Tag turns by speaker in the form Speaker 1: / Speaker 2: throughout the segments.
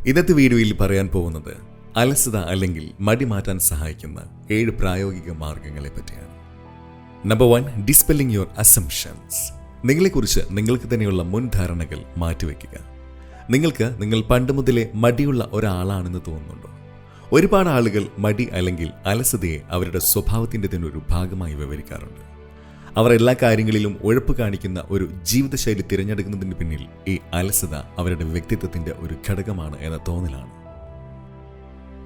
Speaker 1: ഇന്നത്തെ വീഡിയോയിൽ പറയാൻ പോകുന്നത് അലസത അല്ലെങ്കിൽ മടി മാറ്റാൻ സഹായിക്കുന്ന 7 പ്രായോഗിക മാർഗങ്ങളെ പറ്റിയാണ്. Number 1, dispelling your assumptions. നിങ്ങളെക്കുറിച്ച് നിങ്ങൾക്ക് തന്നെയുള്ള മുൻധാരണകൾ മാറ്റിവെക്കുക. നിങ്ങൾ പണ്ട് മുതലേ മടിയുള്ള ഒരാളാണെന്ന് തോന്നുന്നുണ്ടോ? ഒരുപാട് ആളുകൾ മടി അല്ലെങ്കിൽ അലസതയെ അവരുടെ സ്വഭാവത്തിൻ്റെ തന്നെ ഒരു ഭാഗമായി വിവരിക്കാറുണ്ട്. അവർ എല്ലാ കാര്യങ്ങളിലും ഉഴപ്പ് കാണിക്കുന്ന ഒരു ജീവിതശൈലി തിരഞ്ഞെടുക്കുന്നതിന് പിന്നിൽ ഈ അലസത അവരുടെ വ്യക്തിത്വത്തിന്റെ ഒരു ഘടകമാണ് എന്ന തോന്നലാണ്.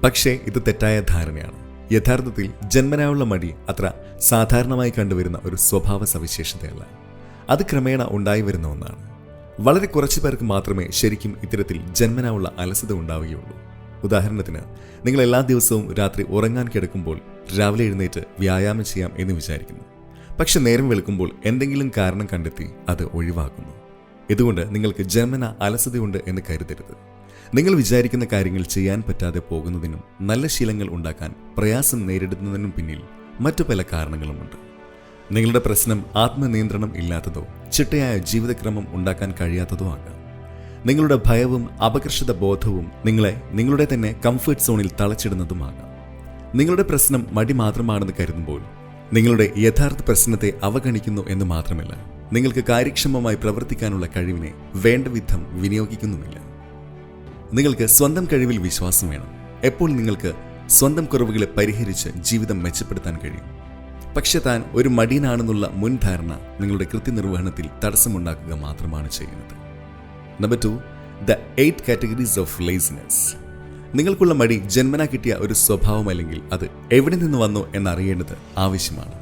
Speaker 1: പക്ഷേ ഇത് തെറ്റായ ധാരണയാണ്. യഥാർത്ഥത്തിൽ ജന്മനായുള്ള മടി അത്ര സാധാരണമായി കണ്ടുവരുന്ന ഒരു സ്വഭാവ സവിശേഷതയല്ല. അത് ക്രമേണ ഉണ്ടായി വരുന്ന ഒന്നാണ്. വളരെ കുറച്ചു പേർക്ക് മാത്രമേ ശരിക്കും ഇത്തരത്തിൽ ജന്മനായുള്ള അലസത ഉണ്ടാവുകയുള്ളൂ. ഉദാഹരണത്തിന്, നിങ്ങൾ എല്ലാ ദിവസവും രാത്രി ഉറങ്ങാൻ കിടക്കുമ്പോൾ രാവിലെ എഴുന്നേറ്റ് വ്യായാമം ചെയ്യാം എന്ന് വിചാരിക്കുന്നു. പക്ഷെ നേരം വെളുക്കുമ്പോൾ എന്തെങ്കിലും കാരണം കണ്ടെത്തി അത് ഒഴിവാക്കുന്നു. ഇതുകൊണ്ട് നിങ്ങൾക്ക് ജന്മന അലസതയുണ്ട് എന്ന് കരുതരുത്. നിങ്ങൾ വിചാരിക്കുന്ന കാര്യങ്ങൾ ചെയ്യാൻ പറ്റാതെ പോകുന്നതിനും നല്ല ശീലങ്ങൾ ഉണ്ടാക്കാൻ പ്രയാസം നേരിടുന്നതിനും പിന്നിൽ മറ്റു പല കാരണങ്ങളുമുണ്ട്. നിങ്ങളുടെ പ്രശ്നം ആത്മനിയന്ത്രണം ഇല്ലാത്തതോ ചിട്ടയായ ജീവിതക്രമം ഉണ്ടാക്കാൻ കഴിയാത്തതോ ആകാം. നിങ്ങളുടെ ഭയവും അപകർഷത ബോധവും നിങ്ങളെ നിങ്ങളുടെ തന്നെ കംഫർട്ട് സോണിൽ തളച്ചിടുന്നതുമാകാം. നിങ്ങളുടെ പ്രശ്നം മടി മാത്രമാണെന്ന് കരുതുമ്പോൾ നിങ്ങളുടെ യഥാർത്ഥ പ്രശ്നത്തെ അവഗണിക്കുന്നു എന്ന് മാത്രമല്ല, നിങ്ങൾക്ക് കാര്യക്ഷമമായി പ്രവർത്തിക്കാനുള്ള കഴിവിനെ വേണ്ട വിധം വിനിയോഗിക്കുന്നുമില്ല. നിങ്ങൾക്ക് സ്വന്തം കഴിവിൽ വിശ്വാസം വേണം. എപ്പോൾ നിങ്ങൾക്ക് സ്വന്തം കുറവുകളെ പരിഹരിച്ച് ജീവിതം മെച്ചപ്പെടുത്താൻ കഴിയും. പക്ഷെ താൻ ഒരു മടിയനാണെന്നുള്ള മുൻധാരണ നിങ്ങളുടെ കൃത്യനിർവഹണത്തിൽ തടസ്സമുണ്ടാക്കുക മാത്രമാണ് ചെയ്യുന്നത്. Number 2, the 8 categories of laziness. നിങ്ങൾക്കുള്ള മടി ജന്മനാ കിട്ടിയ ഒരു സ്വഭാവം അല്ലെങ്കിൽ അത് എവിടെ നിന്ന് വന്നു എന്നറിയേണ്ടത് ആവശ്യമാണ്.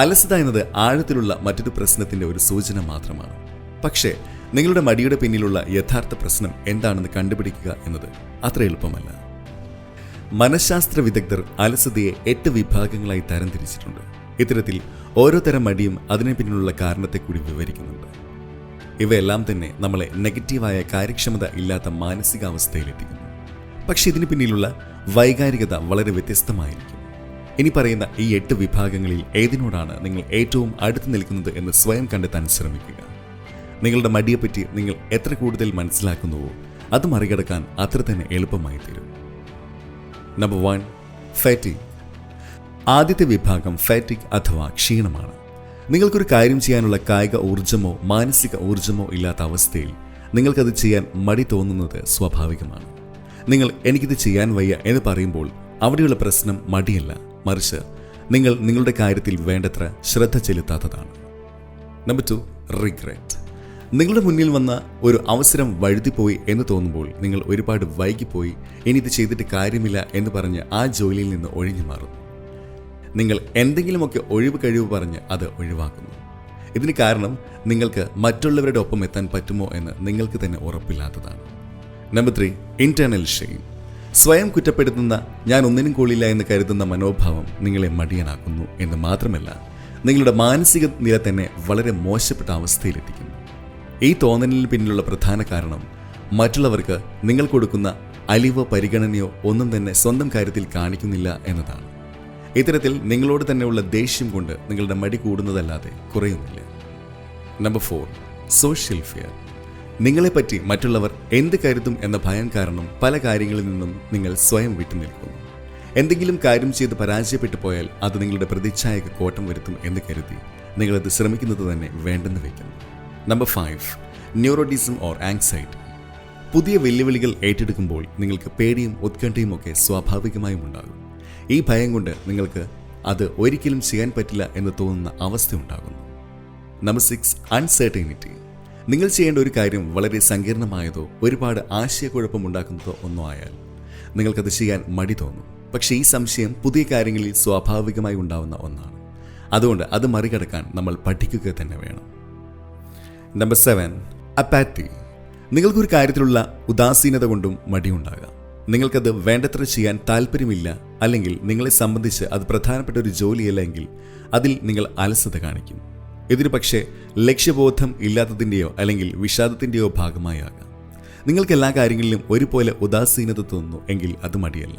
Speaker 1: അലസത എന്നത് ആഴത്തിലുള്ള മറ്റൊരു പ്രശ്നത്തിന്റെ ഒരു സൂചന മാത്രമാണ്. പക്ഷേ നിങ്ങളുടെ മടിയുടെ പിന്നിലുള്ള യഥാർത്ഥ പ്രശ്നം എന്താണെന്ന് കണ്ടുപിടിക്കുക എന്നത് അത്ര എളുപ്പമല്ല. മനഃശാസ്ത്ര വിദഗ്ധർ അലസതയെ 8 വിഭാഗങ്ങളായി തരംതിരിച്ചിട്ടുണ്ട്. ഇത്തരത്തിൽ ഓരോ തരം മടിയും അതിനെ പിന്നിലുള്ള കാരണത്തെ കൂടി വിവരിക്കുന്നുണ്ട്. ഇവയെല്ലാം തന്നെ നമ്മളെ നെഗറ്റീവായ കാര്യക്ഷമത ഇല്ലാത്ത മാനസികാവസ്ഥയിലെത്തിക്കുന്നു. പക്ഷെ ഇതിന് പിന്നിലുള്ള വൈകാരികത വളരെ വ്യത്യസ്തമായിരിക്കും. ഇനി പറയുന്ന ഈ 8 വിഭാഗങ്ങളിൽ ഏതിനോടാണ് നിങ്ങൾ ഏറ്റവും അടുത്ത് നിൽക്കുന്നത് എന്ന് സ്വയം കണ്ടെത്താൻ ശ്രമിക്കുക. നിങ്ങളുടെ മടിയെപ്പറ്റി നിങ്ങൾ എത്ര കൂടുതൽ മനസ്സിലാക്കുന്നുവോ അത് മറികടക്കാൻ അത്ര തന്നെ എളുപ്പമായി തീരും. Number 1, fatigue. ആദ്യത്തെ വിഭാഗം ഫാറ്റിഗ് അഥവാ ക്ഷീണമാണ്. നിങ്ങൾക്കൊരു കാര്യം ചെയ്യാനുള്ള കായിക ഊർജമോ മാനസിക ഊർജമോ ഇല്ലാത്ത അവസ്ഥയിൽ നിങ്ങൾക്കത് ചെയ്യാൻ മടി തോന്നുന്നത് സ്വാഭാവികമാണ്. നിങ്ങൾ എനിക്കിത് ചെയ്യാൻ വയ്യ എന്ന് പറയുമ്പോൾ അവിടെയുള്ള പ്രശ്നം മടിയല്ല, മറിച്ച് നിങ്ങൾ നിങ്ങളുടെ കാര്യത്തിൽ വേണ്ടത്ര ശ്രദ്ധ ചെലുത്താത്തതാണ്. Number 2, regret. നിങ്ങളുടെ മുന്നിൽ വന്ന ഒരു അവസരം വഴുതിപ്പോയി എന്ന് തോന്നുമ്പോൾ നിങ്ങൾ ഒരുപാട് വൈകിപ്പോയി, ഇനി ഇത് ചെയ്തിട്ട് കാര്യമില്ല എന്ന് പറഞ്ഞ് ആ ജോലിയിൽ നിന്ന് ഒഴിഞ്ഞു മാറുന്നു. നിങ്ങൾ എന്തെങ്കിലുമൊക്കെ ഒഴിവ് കഴിവ് പറഞ്ഞ് അത് ഒഴിവാക്കുന്നു. ഇതിന് കാരണം നിങ്ങൾക്ക് മറ്റുള്ളവരുടെ ഒപ്പം എത്താൻ പറ്റുമോ എന്ന് നിങ്ങൾക്ക് തന്നെ ഉറപ്പില്ലാത്തതാണ്. Number 3, internal shame. സ്വയം കുറ്റപ്പെടുത്തുന്ന, ഞാൻ ഒന്നിനും കൊള്ളില്ല എന്ന് കരുതുന്ന മനോഭാവം നിങ്ങളെ മടിയനാക്കുന്നു എന്ന് മാത്രമല്ല, നിങ്ങളുടെ മാനസിക നില തന്നെ വളരെ മോശപ്പെട്ട അവസ്ഥയിലെത്തിക്കുന്നു. ഈ തോന്നലിന് പിന്നിലുള്ള പ്രധാന കാരണം മറ്റുള്ളവർക്ക് നിങ്ങൾ കൊടുക്കുന്ന അലിവോ പരിഗണനയോ ഒന്നും തന്നെ സ്വന്തം കാര്യത്തിൽ കാണിക്കുന്നില്ല എന്നതാണ്. ഇത്തരത്തിൽ നിങ്ങളോട് തന്നെയുള്ള ദേഷ്യം കൊണ്ട് നിങ്ങളുടെ മടി കൂടുന്നതല്ലാതെ കുറയുന്നില്ല. Number 4, social fear. നിങ്ങളെപ്പറ്റി മറ്റുള്ളവർ എന്ത് കരുതും എന്ന ഭയം കാരണം പല കാര്യങ്ങളിൽ നിന്നും നിങ്ങൾ സ്വയം വിട്ടുനിൽക്കുന്നു. എന്തെങ്കിലും കാര്യം ചെയ്ത് പരാജയപ്പെട്ടു പോയാൽ അത് നിങ്ങളുടെ പ്രതിച്ഛായക്ക് കോട്ടം വരുത്തും എന്ന് കരുതി നിങ്ങളത് ശ്രമിക്കുന്നത് തന്നെ വേണ്ടെന്ന് വയ്ക്കുന്നു. Number 5, neuroticism or anxiety. പുതിയ വെല്ലുവിളികൾ ഏറ്റെടുക്കുമ്പോൾ നിങ്ങൾക്ക് പേടിയും ഉത്കണ്ഠയും ഒക്കെ സ്വാഭാവികമായും ഉണ്ടാകും. ഈ ഭയം കൊണ്ട് നിങ്ങൾക്ക് അത് ഒരിക്കലും ചെയ്യാൻ പറ്റില്ല എന്ന് തോന്നുന്ന അവസ്ഥ ഉണ്ടാകുന്നു. Number 6, uncertainty. നിങ്ങൾ ചെയ്യേണ്ട ഒരു കാര്യം വളരെ സങ്കീർണമായതോ ഒരുപാട് ആശയക്കുഴപ്പമുണ്ടാക്കുന്നതോ ഒന്നോ ആയാൽ നിങ്ങൾക്കത് ചെയ്യാൻ മടി തോന്നും. പക്ഷേ ഈ സംശയം പുതിയ കാര്യങ്ങളിൽ സ്വാഭാവികമായി ഉണ്ടാവുന്ന ഒന്നാണ്. അതുകൊണ്ട് അത് മറികടക്കാൻ നമ്മൾ പഠിക്കുക തന്നെ വേണം. നമ്പർ 7, അപ്പാത്തി. നിങ്ങൾക്കൊരു കാര്യത്തിലുള്ള ഉദാസീനത കൊണ്ടും മടിയുണ്ടാകാം. നിങ്ങൾക്കത് വേണ്ടത്ര ചെയ്യാൻ താല്പര്യമില്ല, അല്ലെങ്കിൽ നിങ്ങളെ സംബന്ധിച്ച് അത് പ്രധാനപ്പെട്ട ഒരു ജോലിയല്ല എങ്കിൽ അതിൽ നിങ്ങൾ അലസത കാണിക്കും. ഇതിന് പക്ഷേ ലക്ഷ്യബോധം ഇല്ലാത്തതിൻ്റെയോ അല്ലെങ്കിൽ വിഷാദത്തിൻ്റെയോ ഭാഗമായി ആകാം. നിങ്ങൾക്ക് എല്ലാ കാര്യങ്ങളിലും ഒരുപോലെ ഉദാസീനത തോന്നുന്നു എങ്കിൽ അത് മടിയല്ല.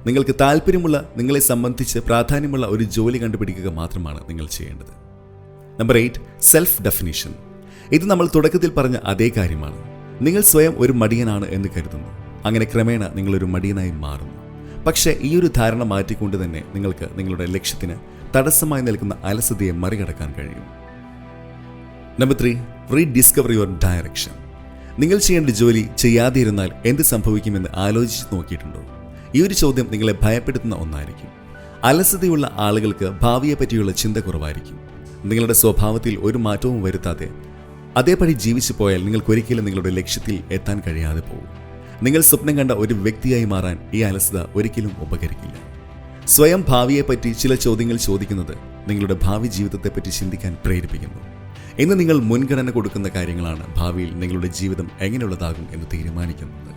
Speaker 1: നിങ്ങൾക്ക് താല്പര്യമുള്ള, നിങ്ങളെ സംബന്ധിച്ച് പ്രാധാന്യമുള്ള ഒരു ജോലി കണ്ടുപിടിക്കുക മാത്രമാണ് നിങ്ങൾ ചെയ്യേണ്ടത്. Number 8, self definition. ഇത് നമ്മൾ തുടക്കത്തിൽ പറഞ്ഞ അതേ കാര്യമാണ്. നിങ്ങൾ സ്വയം ഒരു മടിയനാണ് എന്ന് കരുതുന്നു. അങ്ങനെ ക്രമേണ നിങ്ങളൊരു മടിയനായി മാറുന്നു. പക്ഷേ ഈ ഒരു ധാരണ മാറ്റിക്കൊണ്ട് തന്നെ നിങ്ങൾക്ക് നിങ്ങളുടെ ലക്ഷ്യത്തിന് തടസ്സമായി നിൽക്കുന്ന അലസതയെ മറികടക്കാൻ കഴിയും. Number 3, rediscover your direction. നിങ്ങൾ ചെയ്യേണ്ട ജോലി ചെയ്യാതെ ഇരുന്നാൽ എന്ത് സംഭവിക്കുമെന്ന് ആലോചിച്ച് നോക്കിയിട്ടുണ്ടോ? ഈ ഒരു ചോദ്യം നിങ്ങളെ ഭയപ്പെടുത്തുന്ന ഒന്നായിരിക്കും. അലസതയുള്ള ആളുകൾക്ക് ഭാവിയെപ്പറ്റിയുള്ള ചിന്ത കുറവായിരിക്കും. നിങ്ങളുടെ സ്വഭാവത്തിൽ ഒരു മാറ്റവും വരുത്താതെ അതേപടി ജീവിച്ചു പോയാൽ നിങ്ങൾക്കൊരിക്കലും നിങ്ങളുടെ ലക്ഷ്യത്തിൽ എത്താൻ കഴിയാതെ പോകും. നിങ്ങൾ സ്വപ്നം കണ്ട ഒരു വ്യക്തിയായി മാറാൻ ഈ അലസത ഒരിക്കലും ഉപകരിക്കില്ല. സ്വയം ഭാവിയെപ്പറ്റി ചില ചോദ്യങ്ങൾ ചോദിക്കുന്നത് നിങ്ങളുടെ ഭാവി ജീവിതത്തെപ്പറ്റി ചിന്തിക്കാൻ പ്രേരിപ്പിക്കുന്നു. ഇന്ന് നിങ്ങൾ മുൻഗണന കൊടുക്കുന്ന കാര്യങ്ങളാണ് ഭാവിയിൽ നിങ്ങളുടെ ജീവിതം എങ്ങനെയുള്ളതാകും എന്ന് തീരുമാനിക്കുന്നത്.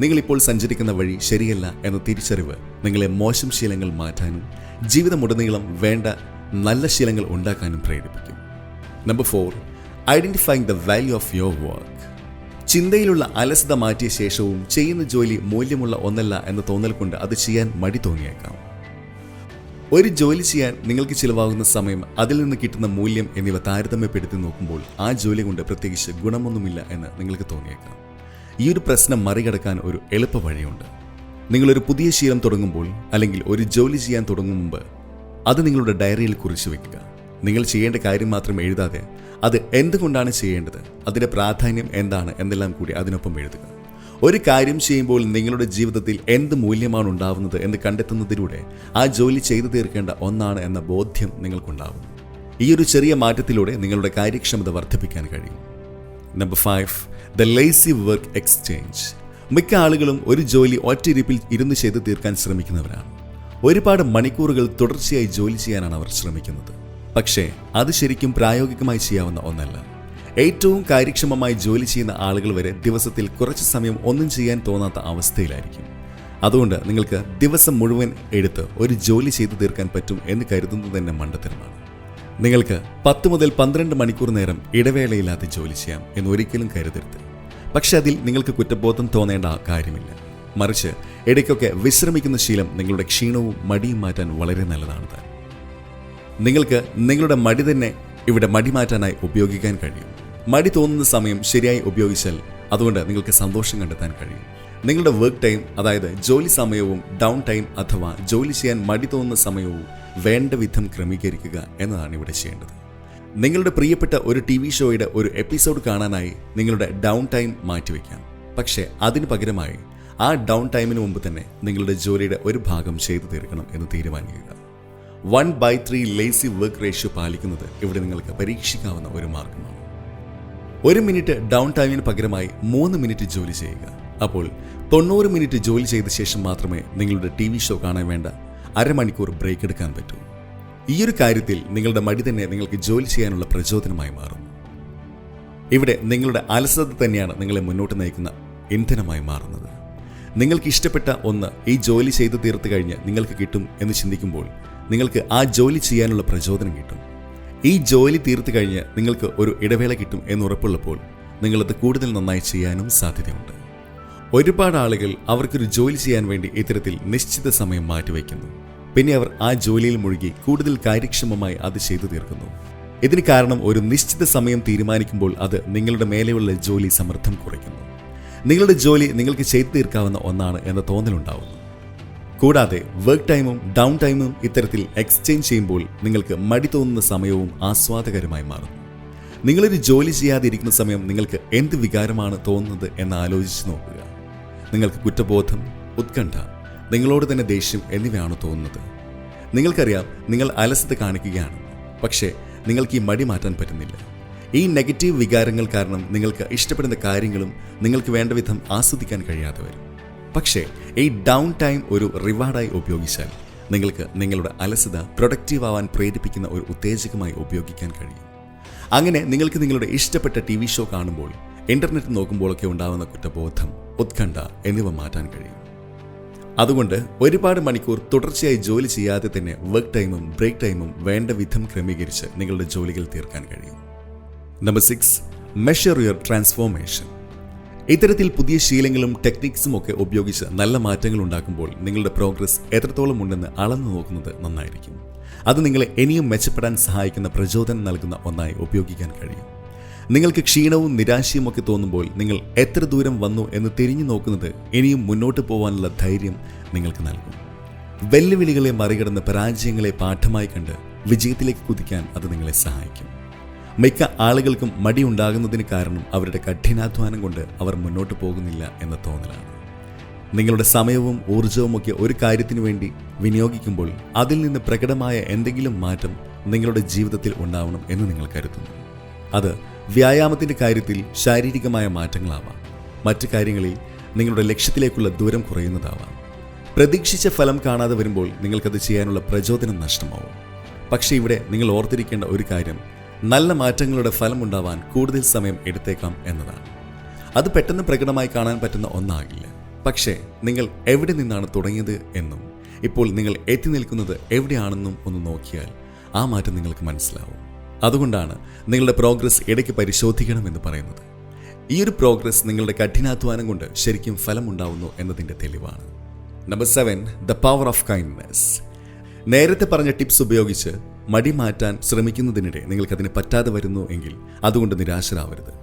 Speaker 1: നിങ്ങളിപ്പോൾ സഞ്ചരിക്കുന്ന വഴി ശരിയല്ല എന്ന തിരിച്ചറിവ് നിങ്ങളെ മോശം ശീലങ്ങൾ മാറ്റാനും ജീവിതമുടനീളം വേണ്ട നല്ല ശീലങ്ങൾ ഉണ്ടാക്കാനും പ്രേരിപ്പിക്കും. Number 4, identifying the value of your work. ചിന്തയിലുള്ള അലസത മാറ്റിയ ശേഷവും ചെയ്യുന്ന ജോലി മൂല്യമുള്ള ഒന്നല്ല എന്ന തോന്നൽ കൊണ്ട് അത് ചെയ്യാൻ മടി തോന്നിയേക്കാം. ഒരു ജോലി ചെയ്യാൻ നിങ്ങൾക്ക് ചിലവാകുന്ന സമയം, അതിൽ നിന്ന് കിട്ടുന്ന മൂല്യം എന്നിവ താരതമ്യപ്പെടുത്തി നോക്കുമ്പോൾ ആ ജോലി കൊണ്ട് പ്രത്യേകിച്ച് ഗുണമൊന്നുമില്ല എന്ന് നിങ്ങൾക്ക് തോന്നിയേക്കാം. ഈ ഒരു പ്രശ്നം മറികടക്കാൻ ഒരു എളുപ്പ വഴിയുണ്ട്. നിങ്ങളൊരു പുതിയ ശീലം തുടങ്ങുമ്പോൾ അല്ലെങ്കിൽ ഒരു ജോലി ചെയ്യാൻ തുടങ്ങും മുമ്പ് അത് നിങ്ങളുടെ ഡയറിയിൽ കുറിച്ചു വെക്കുക. നിങ്ങൾ ചെയ്യേണ്ട കാര്യം മാത്രം എഴുതാതെ അത് എന്തുകൊണ്ടാണ് ചെയ്യേണ്ടത്, അതിൻ്റെ പ്രാധാന്യം എന്താണ് എന്നെല്ലാം കൂടി അതിനൊപ്പം എഴുതുക. ഒരു കാര്യം ചെയ്യുമ്പോൾ നിങ്ങളുടെ ജീവിതത്തിൽ എന്ത് മൂല്യമാണ് ഉണ്ടാവുന്നത് എന്ന് കണ്ടെത്തുന്നതിലൂടെ ആ ജോലി ചെയ്തു തീർക്കേണ്ട ഒന്നാണ് എന്ന ബോധ്യം നിങ്ങൾക്കുണ്ടാകും. ഈ ഒരു ചെറിയ മാറ്റത്തിലൂടെ നിങ്ങളുടെ കാര്യക്ഷമത വർദ്ധിപ്പിക്കാൻ കഴിയും. Number 5, the lazy work exchange. മിക്ക ആളുകളും ഒരു ജോലി ഒറ്റയിരിപ്പിൽ ഇരുന്ന് ചെയ്ത് തീർക്കാൻ ശ്രമിക്കുന്നവരാണ്. ഒരുപാട് മണിക്കൂറുകൾ തുടർച്ചയായി ജോലി ചെയ്യാനാണ് അവർ ശ്രമിക്കുന്നത്. പക്ഷേ അത് ശരിക്കും പ്രായോഗികമായി ചെയ്യാവുന്ന ഒന്നല്ല. ഏറ്റവും കാര്യക്ഷമമായി ജോലി ചെയ്യുന്ന ആളുകൾ വരെ ദിവസത്തിൽ കുറച്ച് സമയം ഒന്നും ചെയ്യാൻ തോന്നാത്ത അവസ്ഥയിലായിരിക്കും. അതുകൊണ്ട് നിങ്ങൾക്ക് ദിവസം മുഴുവൻ എടുത്ത് ഒരു ജോലി ചെയ്തു തീർക്കാൻ പറ്റും എന്ന് കരുതുന്നത് തന്നെ മണ്ടത്തരമാണ്. നിങ്ങൾക്ക് 10 മുതൽ 12 മണിക്കൂർ നേരം ഇടവേളയില്ലാതെ ജോലി ചെയ്യാം എന്നൊരിക്കലും കരുതരുത്. പക്ഷെ അതിൽ നിങ്ങൾക്ക് കുറ്റബോധം തോന്നേണ്ട കാര്യമില്ല. മറിച്ച് ഇടയ്ക്കൊക്കെ വിശ്രമിക്കുന്ന ശീലം നിങ്ങളുടെ ക്ഷീണവും മടിയും മാറ്റാൻ വളരെ നല്ലതാണ് താൻ. നിങ്ങൾക്ക് നിങ്ങളുടെ മടി തന്നെ ഇവിടെ മടി മാറ്റാനായി ഉപയോഗിക്കാൻ കഴിയും. മടി തോന്നുന്ന സമയം ശരിയായി ഉപയോഗിച്ചാൽ അതുകൊണ്ട് നിങ്ങൾക്ക് സന്തോഷം കണ്ടെത്താൻ കഴിയും. നിങ്ങളുടെ വർക്ക് ടൈം, അതായത് ജോലി സമയവും ഡൗൺ ടൈം അഥവാ ജോലി ചെയ്യാൻ മടി തോന്നുന്ന സമയവും വേണ്ട വിധം ക്രമീകരിക്കുക എന്നതാണ് ഇവിടെ ചെയ്യേണ്ടത്. നിങ്ങളുടെ പ്രിയപ്പെട്ട ഒരു TV ഷോയുടെ ഒരു എപ്പിസോഡ് കാണാനായി നിങ്ങളുടെ ഡൗൺ ടൈം മാറ്റിവെക്കാം. പക്ഷേ അതിന് പകരമായി ആ ഡൗൺ ടൈമിന് മുമ്പ് തന്നെ നിങ്ങളുടെ ജോലിയുടെ ഒരു ഭാഗം ചെയ്തു തീർക്കണം എന്ന് തീരുമാനിക്കുക. 1/3 ലേസി വർക്ക് റേഷ്യോ പാലിക്കുന്നത് ഇവിടെ നിങ്ങൾക്ക് പരീക്ഷിക്കാവുന്ന ഒരു മാർഗമാണ്. 1 മിനിറ്റ് ഡൗൺ ടൈമിന് പകരമായി 3 മിനിറ്റ് ജോലി ചെയ്യുക. അപ്പോൾ 90 മിനിറ്റ് ജോലി ചെയ്ത ശേഷം മാത്രമേ നിങ്ങളുടെ TV ഷോ കാണാൻ വേണ്ട അരമണിക്കൂർ ബ്രേക്ക് എടുക്കാൻ പറ്റൂ. ഈ ഒരു കാര്യത്തിൽ നിങ്ങളുടെ മടി തന്നെ നിങ്ങൾക്ക് ജോലി ചെയ്യാനുള്ള പ്രചോദനമായി മാറുന്നു. ഇവിടെ നിങ്ങളുടെ അലസത തന്നെയാണ് നിങ്ങളെ മുന്നോട്ട് നയിക്കുന്ന ഇന്ധനമായി മാറുന്നത്. നിങ്ങൾക്ക് ഇഷ്ടപ്പെട്ട ഒന്ന് ഈ ജോലി ചെയ്തു തീർത്ത് കഴിഞ്ഞ് നിങ്ങൾക്ക് കിട്ടും എന്ന് ചിന്തിക്കുമ്പോൾ നിങ്ങൾക്ക് ആ ജോലി ചെയ്യാനുള്ള പ്രചോദനം കിട്ടും. ഈ ജോലി തീർത്ത് കഴിഞ്ഞ് നിങ്ങൾക്ക് ഒരു ഇടവേള കിട്ടും എന്നുറപ്പുള്ളപ്പോൾ നിങ്ങളത് കൂടുതൽ നന്നായി ചെയ്യാനും സാധ്യതയുണ്ട്. ഒരുപാട് ആളുകൾ അവർക്കൊരു ജോലി ചെയ്യാൻ വേണ്ടി ഇത്തരത്തിൽ നിശ്ചിത സമയം മാറ്റിവെക്കുന്നു. പിന്നെ അവർ ആ ജോലിയിൽ മുഴുകി കൂടുതൽ കാര്യക്ഷമമായി അത് ചെയ്തു തീർക്കുന്നു. ഇതിന് കാരണം ഒരു നിശ്ചിത സമയം തീരുമാനിക്കുമ്പോൾ അത് നിങ്ങളുടെ മേലെയുള്ള ജോലി സമ്മർദ്ദം കുറയ്ക്കുന്നു. നിങ്ങളുടെ ജോലി നിങ്ങൾക്ക് ചെയ്തു തീർക്കാവുന്ന ഒന്നാണ് എന്ന തോന്നലുണ്ടാവുന്നു. കൂടാതെ വർക്ക് ടൈമും ഡൗൺ ടൈമും ഇത്തരത്തിൽ എക്സ്ചേഞ്ച് ചെയ്യുമ്പോൾ നിങ്ങൾക്ക് മടി തോന്നുന്ന സമയവും ആസ്വാദകരമായി മാറുന്നു. നിങ്ങളൊരു ജോലി ചെയ്യാതിരിക്കുന്ന സമയം നിങ്ങൾക്ക് എന്ത് വികാരമാണ് തോന്നുന്നത് എന്ന് ആലോചിച്ച് നോക്കുക. നിങ്ങൾക്ക് കുറ്റബോധം, ഉത്കണ്ഠ, നിങ്ങളോട് തന്നെ ദേഷ്യം എന്നിവയാണ് തോന്നുന്നത്. നിങ്ങൾക്കറിയാം നിങ്ങൾ അലസത കാണിക്കുകയാണ്, പക്ഷേ നിങ്ങൾക്ക് ഈ മടി മാറ്റാൻ പറ്റുന്നില്ല. ഈ നെഗറ്റീവ് വികാരങ്ങൾ കാരണം നിങ്ങൾക്ക് ഇഷ്ടപ്പെടുന്ന കാര്യങ്ങളും നിങ്ങൾക്ക് വേണ്ട വിധം ആസ്വദിക്കാൻ കഴിയാതെ വരും. പക്ഷേ ഈ ഡൗൺ ടൈം ഒരു റിവാർഡായി ഉപയോഗിച്ചാൽ നിങ്ങൾക്ക് നിങ്ങളുടെ അലസത പ്രൊഡക്റ്റീവ് ആവാൻ പ്രേരിപ്പിക്കുന്ന ഒരു ഉത്തേജകമായി ഉപയോഗിക്കാൻ കഴിയും. അങ്ങനെ നിങ്ങൾക്ക് നിങ്ങളുടെ ഇഷ്ടപ്പെട്ട TV ഷോ കാണുമ്പോൾ, ഇന്റർനെറ്റ് നോക്കുമ്പോഴൊക്കെ ഉണ്ടാകുന്ന കുറ്റബോധം, ഉത്കണ്ഠ എന്നിവ മാറ്റാൻ കഴിയും. അതുകൊണ്ട് ഒരുപാട് മണിക്കൂർ തുടർച്ചയായി ജോലി ചെയ്യാതെ തന്നെ വർക്ക് ടൈമും ബ്രേക്ക് ടൈമും വേണ്ട വിധം ക്രമീകരിച്ച് നിങ്ങളുടെ ജോലികൾ തീർക്കാൻ കഴിയും. Number 6, measure your transformation. ഇത്തരത്തിൽ പുതിയ ശീലങ്ങളും ടെക്നിക്സും ഒക്കെ ഉപയോഗിച്ച് നല്ല മാറ്റങ്ങൾ ഉണ്ടാക്കുമ്പോൾ നിങ്ങളുടെ പ്രോഗ്രസ് എത്രത്തോളം ഉണ്ടെന്ന് അളന്നു നോക്കുന്നത് നന്നായിരിക്കും. അത് നിങ്ങളെ ഇനിയും മെച്ചപ്പെടാൻ സഹായിക്കുന്ന പ്രചോദനം നൽകുന്ന ഒന്നായി ഉപയോഗിക്കാൻ കഴിയും. നിങ്ങൾക്ക് ക്ഷീണവും നിരാശയും ഒക്കെ തോന്നുമ്പോൾ നിങ്ങൾ എത്ര ദൂരം വന്നു എന്ന് തിരിഞ്ഞു നോക്കുന്നത് ഇനിയും മുന്നോട്ട് പോകാനുള്ള ധൈര്യം നിങ്ങൾക്ക് നൽകും. വെല്ലുവിളികളെ മറികടന്ന് പരാജയങ്ങളെ പാഠമായി കണ്ട് വിജയത്തിലേക്ക് കുതിക്കാൻ അത് നിങ്ങളെ സഹായിക്കും. മിക്ക ആളുകൾക്കും മടിയുണ്ടാകുന്നതിന് കാരണം അവരുടെ കഠിനാധ്വാനം കൊണ്ട് അവർ മുന്നോട്ട് പോകുന്നില്ല എന്ന തോന്നലാണ്. നിങ്ങളുടെ സമയവും ഊർജവും ഒക്കെ ഒരു കാര്യത്തിനു വേണ്ടി വിനിയോഗിക്കുമ്പോൾ അതിൽ നിന്ന് പ്രകടമായ എന്തെങ്കിലും മാറ്റം നിങ്ങളുടെ ജീവിതത്തിൽ ഉണ്ടാവണം എന്ന് നിങ്ങൾ കരുതുന്നു. അത് വ്യായാമത്തിൻ്റെ കാര്യത്തിൽ ശാരീരികമായ മാറ്റങ്ങളാവാം, മറ്റു കാര്യങ്ങളിൽ നിങ്ങളുടെ ലക്ഷ്യത്തിലേക്കുള്ള ദൂരം കുറയുന്നതാവാം. പ്രതീക്ഷിച്ച ഫലം കാണാതെ വരുമ്പോൾ നിങ്ങൾക്കത് ചെയ്യാനുള്ള പ്രചോദനം നഷ്ടമാവും. പക്ഷേ ഇവിടെ നിങ്ങൾ ഓർത്തിരിക്കേണ്ട ഒരു കാര്യം, നല്ല മാറ്റങ്ങളുടെ ഫലമുണ്ടാവാൻ കൂടുതൽ സമയം എടുത്തേക്കാം എന്നതാണ്. അത് പെട്ടെന്ന് പ്രകടമായി കാണാൻ പറ്റുന്ന ഒന്നാകില്ല. പക്ഷേ നിങ്ങൾ എവിടെ നിന്നാണ് തുടങ്ങിയത് എന്നും ഇപ്പോൾ നിങ്ങൾ എത്തി നിൽക്കുന്നത് എവിടെയാണെന്നും ഒന്ന് നോക്കിയാൽ ആ മാറ്റം നിങ്ങൾക്ക് മനസ്സിലാവും. അതുകൊണ്ടാണ് നിങ്ങളുടെ പ്രോഗ്രസ് ഇടയ്ക്ക് പരിശോധിക്കണമെന്ന് പറയുന്നത്. ഈ ഒരു പ്രോഗ്രസ് നിങ്ങളുടെ കഠിനാധ്വാനം കൊണ്ട് ശരിക്കും ഫലമുണ്ടാവുന്നു എന്നതിൻ്റെ തെളിവാണ്. Number 7, the power of kindness. നേരത്തെ പറഞ്ഞ ടിപ്സ് ഉപയോഗിച്ച് മടി മാറ്റാൻ ശ്രമിക്കുന്നതിനിടെ നിങ്ങൾക്കതിന് പറ്റാതെ വരുന്നു എങ്കിൽ അതുകൊണ്ട് നിരാശരാവരുത്.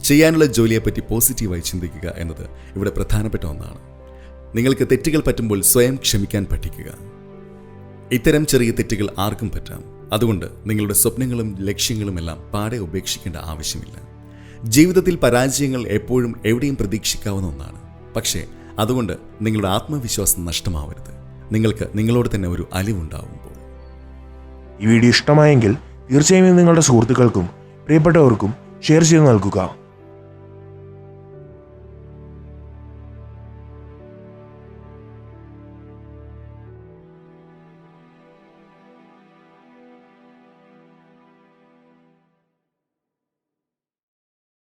Speaker 1: ചെയ്യാനുള്ള ജോലിയെപ്പറ്റി പോസിറ്റീവായി ചിന്തിക്കുക എന്നത് ഇവിടെ പ്രധാനപ്പെട്ട ഒന്നാണ്. നിങ്ങൾക്ക് തെറ്റുകൾ പറ്റുമ്പോൾ സ്വയം ക്ഷമിക്കാൻ പഠിക്കുക. ഇത്തരം ചെറിയ തെറ്റുകൾ ആർക്കും പറ്റാം. അതുകൊണ്ട് നിങ്ങളുടെ സ്വപ്നങ്ങളും ലക്ഷ്യങ്ങളും എല്ലാം പാടെ ഉപേക്ഷിക്കേണ്ട ആവശ്യമില്ല. ജീവിതത്തിൽ പരാജയങ്ങൾ എപ്പോഴും എവിടെയും പ്രതീക്ഷിക്കാവുന്ന ഒന്നാണ്. പക്ഷേ അതുകൊണ്ട് നിങ്ങളുടെ ആത്മവിശ്വാസം നഷ്ടമാവരുത്. നിങ്ങൾക്ക് നിങ്ങളോട് തന്നെ ഒരു അലിവുണ്ടാവുമ്പോൾ.
Speaker 2: ഈ വീഡിയോ ഇഷ്ടമായെങ്കിൽ തീർച്ചയായും നിങ്ങളുടെ സുഹൃത്തുക്കൾക്കും പ്രിയപ്പെട്ടവർക്കും ഷെയർ ചെയ്ത് നൽകുക.